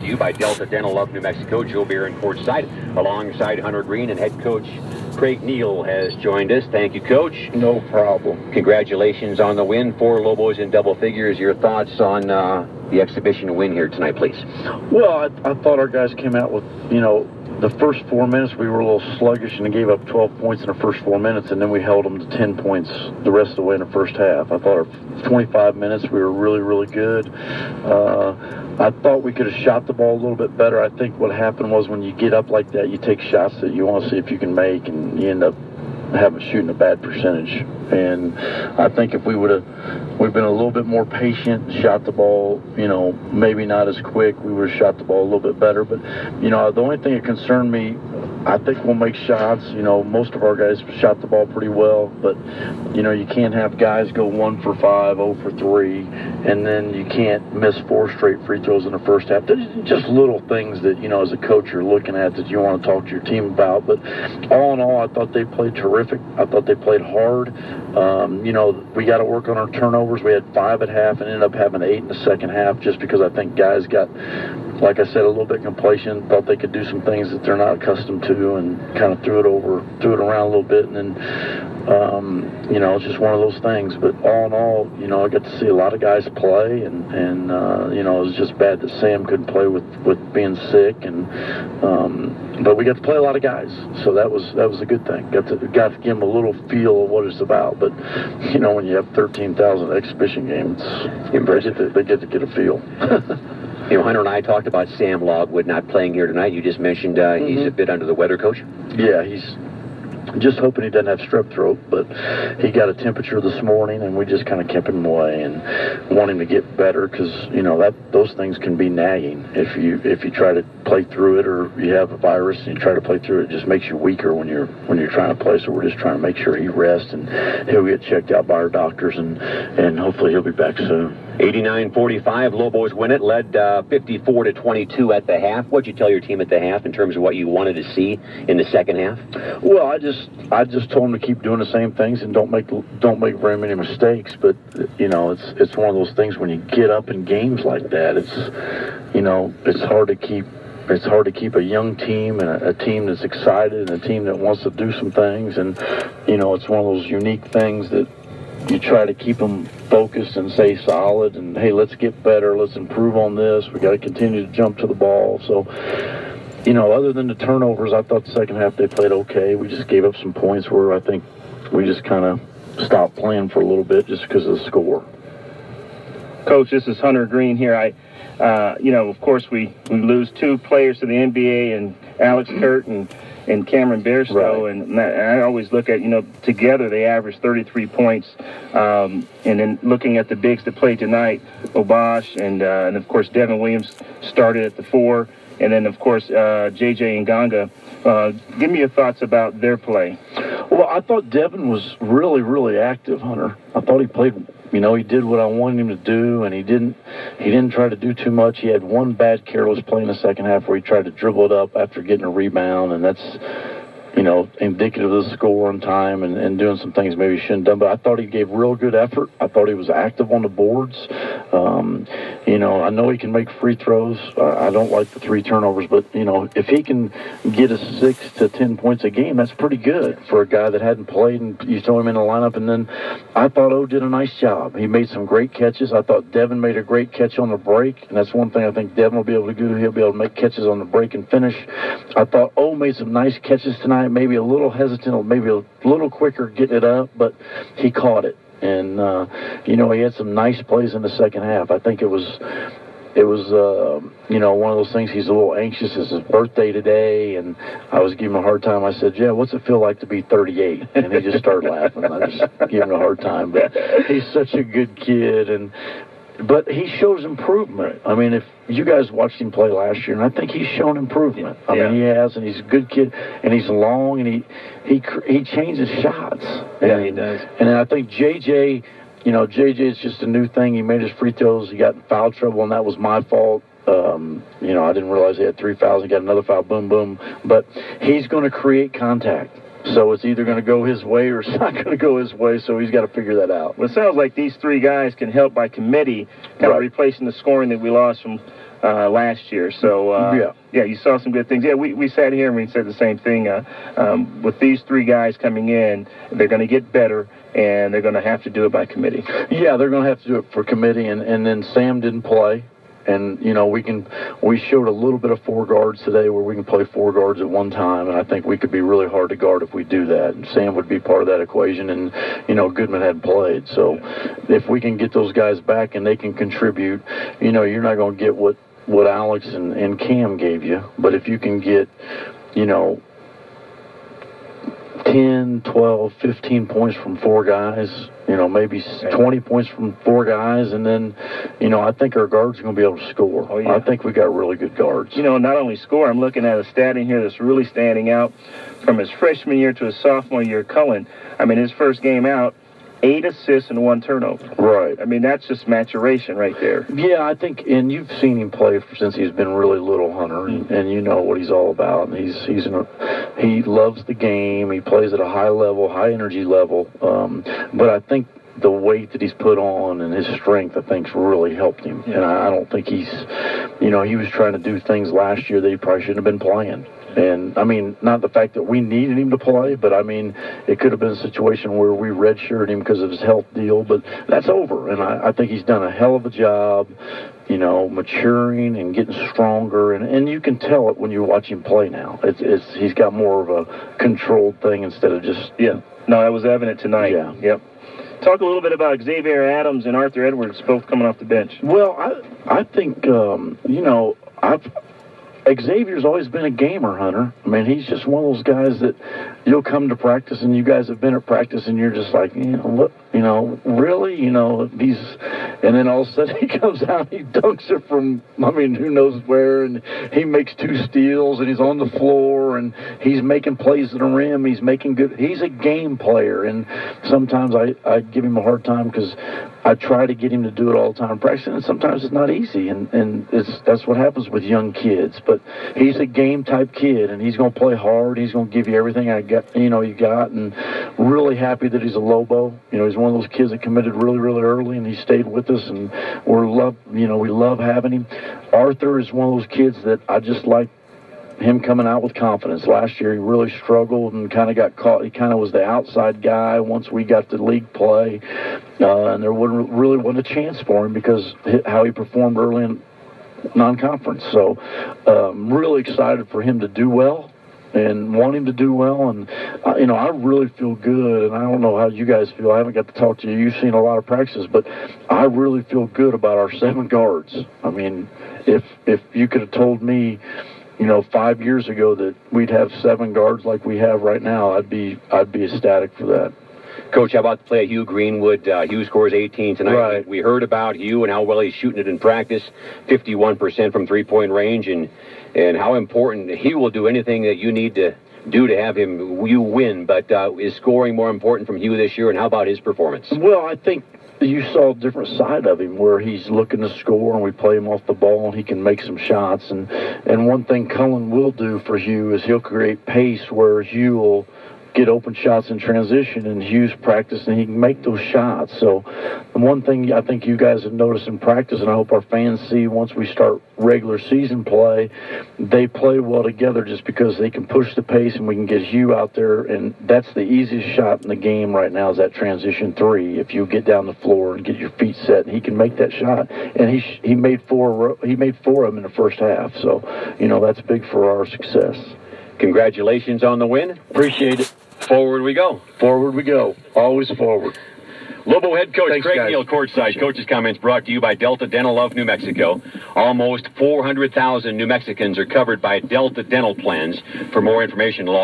You by Delta Dental of New Mexico. Joe Beer in courtside alongside Hunter Green, and head coach Craig Neal has joined us. Thank you, Coach. No problem. Congratulations on the win. 4 Lobos in double figures. Your thoughts on the exhibition win here tonight, please? Well, I thought our guys came out with, the first 4 minutes we were a little sluggish and gave up 12 points in the first 4 minutes, and then we held them to 10 points the rest of the way in the first half. I thought our 25 minutes we were really, really good. I thought we could have shot the ball a little bit better. I think what happened was when you get up like that, you take shots that you want to see if you can make, and you end up shooting a bad percentage. And I think if we've been a little bit more patient, shot the ball, maybe not as quick, we would have shot the ball a little bit better. But, the only thing that concerned me, I think we'll make shots. Most of our guys shot the ball pretty well, but, you can't have guys go 1 for 5, 0 for 3, and then you can't miss 4 straight free throws in the first half. There's just little things that, as a coach you're looking at that you want to talk to your team about. But all in all, I thought they played terrific. I thought they played hard. We got to work on our turnovers. We had 5 at half and ended up having 8 in the second half just because I think guys got, like I said, a little bit complacent, thought they could do some things that they're not accustomed to, and kind of threw it around a little bit. And then, it's just one of those things. But all in all, I got to see a lot of guys play, and it was just bad that Sam couldn't play with being sick, and but we got to play a lot of guys, so that was a good thing. Got to give them a little feel of what it's about. But when you have 13,000 exhibition games, they get to get a feel. Hunter and I talked about Sam Logwood not playing here tonight. You just mentioned he's a bit under the weather, Coach. Yeah, he's just hoping he doesn't have strep throat, but he got a temperature this morning, and we just kind of kept him away and want him to get better, because those things can be nagging if you try to play through it, or you have a virus and you try to play through it. It just makes you weaker when you're trying to play. So we're just trying to make sure he rests, and he'll get checked out by our doctors, and hopefully he'll be back soon. 89-45, Lobos win it, led 54-22 at the half. What'd you tell your team at the half in terms of what you wanted to see in the second half? Well, I just told them to keep doing the same things and don't make very many mistakes. But it's one of those things when you get up in games like that, it's hard to keep. It's hard to keep a young team and a team that's excited and a team that wants to do some things. And it's one of those unique things that you try to keep them focused and stay solid, and hey, let's get better, let's improve on this, we got to continue to jump to the ball. So other than the turnovers, I thought the second half they played okay. We just gave up some points where I think we just kind of stopped playing for a little bit just because of the score. Coach, this is Hunter Green here. Of course we lose 2 players to the NBA, and Alex Kurt and Cameron Bairstow, right. And I always look at, together they average 33 points. And then looking at the bigs that played tonight, Obash and of course Devin Williams started at the 4, and then of course JJ and Ganga. Give me your thoughts about their play. Well, I thought Devin was really, really active, Hunter. I thought he played. He did what I wanted him to do, and he didn't try to do too much. He had one bad careless play in the second half where he tried to dribble it up after getting a rebound, and that's, indicative of the score on time and doing some things maybe he shouldn't have done. But I thought he gave real good effort. I thought he was active on the boards. I know he can make free throws. I don't like the 3 turnovers, but, if he can get us 6 to 10 points a game, that's pretty good for a guy that hadn't played, and you throw him in the lineup. And then I thought O did a nice job. He made some great catches. I thought Devin made a great catch on the break, and that's one thing I think Devin will be able to do. He'll be able to make catches on the break and finish. I thought O made some nice catches tonight, maybe a little hesitant, maybe a little quicker getting it up, but he caught it. And, he had some nice plays in the second half. I think it was one of those things. He's a little anxious. It's his birthday today, and I was giving him a hard time. I said, "Yeah, what's it feel like to be 38?" And he just started laughing. I just gave him a hard time. But he's such a good kid, but he shows improvement. I mean, if you guys watched him play last year, and I think he's shown improvement. I mean, he has, and he's a good kid, and he's long, and he changes shots. Yeah, he does. And then I think JJ. JJ's just a new thing. He made his free throws. He got in foul trouble, and that was my fault. I didn't realize he had 3 fouls. He got another foul, boom, boom. But he's going to create contact. So it's either going to go his way or it's not going to go his way, so he's got to figure that out. Well, it sounds like these 3 guys can help by committee, kind of replacing the scoring that we lost from last year. So, yeah, you saw some good things. Yeah, we sat here and we said the same thing. With these three guys coming in, they're going to get better, and they're going to have to do it by committee. Yeah, they're going to have to do it for committee, and then Sam didn't play. And, you know, we showed a little bit of four guards today where we can play four guards at one time, and I think we could be really hard to guard if we do that. And Sam would be part of that equation, and, you know, Goodman hadn't played. So if we can get those guys back and they can contribute, you know, you're not going to get what Alex and Cam gave you. But if you can get, you know, 10, 12, 15 points from four guys, you know, maybe 20 points from four guys, and then, you know, I think our guards are going to be able to score. Oh, yeah. I think we got really good guards. You know, not only score, I'm looking at a stat in here that's really standing out. From his freshman year to his sophomore year, Cullen, I mean, his first game out, 8 assists and 1 turnover. Right. I mean, that's just maturation right there. Yeah, I think, and you've seen him play since he's been really little, Hunter, and you know what he's all about. And he loves the game. He plays at a high level, high energy level. But I think the weight that he's put on and his strength, I think, has really helped him. Yeah. And I don't think he was trying to do things last year that he probably shouldn't have been playing. And, I mean, not the fact that we needed him to play, but, I mean, it could have been a situation where we redshirted him because of his health deal, but that's over. And I think he's done a hell of a job, you know, maturing and getting stronger. And you can tell it when you watch him play now. He's got more of a controlled thing instead of just... Yeah. No, that was evident tonight. Yeah. Yep. Talk a little bit about Xavier Adams and Arthur Edwards both coming off the bench. Well, I think, you know, Xavier's always been a gamer, Hunter. I mean, he's just one of those guys that you'll come to practice, and you guys have been at practice, and you're just like, you know, look, you know, really, you know, and then all of a sudden he comes out, he dunks it from, I mean, who knows where, and he makes 2 steals, and he's on the floor, and he's making plays at the rim, he's a game player, and sometimes I give him a hard time because I try to get him to do it all the time practicing, and sometimes it's not easy, and that's what happens with young kids. But he's a game-type kid, and he's going to play hard. He's going to give you everything you got, and really happy that he's a Lobo. You know, he's one of those kids that committed really, really early, and he stayed with us, and we love having him. Arthur is one of those kids that I just like him coming out with confidence. Last year he really struggled and kind of got caught. He kind of was the outside guy once we got to league play, and there wasn't a chance for him because how he performed early in non-conference. So really excited for him to do well and want him to do well. And, you know, I really feel good, and I don't know how you guys feel. I haven't got to talk to you. You've seen a lot of practices, but I really feel good about our 7 guards. I mean, if you could have told me, you know, 5 years ago that we'd have 7 guards like we have right now, I'd be ecstatic for that. Coach, how about the play of Hugh Greenwood? Hugh scores 18 tonight. Right. We heard about Hugh and how well he's shooting it in practice, 51% from three-point range, and how important he will do anything that you need to do to have you win. But is scoring more important from Hugh this year, and how about his performance? Well, I think you saw a different side of him where he's looking to score, and we play him off the ball, and he can make some shots. And one thing Cullen will do for Hugh is he'll create pace where Hugh will get open shots in transition, and Hugh's practice, and he can make those shots. So the one thing I think you guys have noticed in practice, and I hope our fans see once we start regular season play, they play well together just because they can push the pace, and we can get Hugh out there, and that's the easiest shot in the game right now is that transition 3. If you get down the floor and get your feet set, and he can make that shot, and he made 4 of them in the first half. So, you know, that's big for our success. Congratulations on the win. Appreciate it. Forward we go. Forward we go. Always forward. Lobo head coach Thanks, Craig guys. Neal, courtside. Coach's comments brought to you by Delta Dental of New Mexico. Almost 400,000 New Mexicans are covered by Delta Dental plans. For more information, log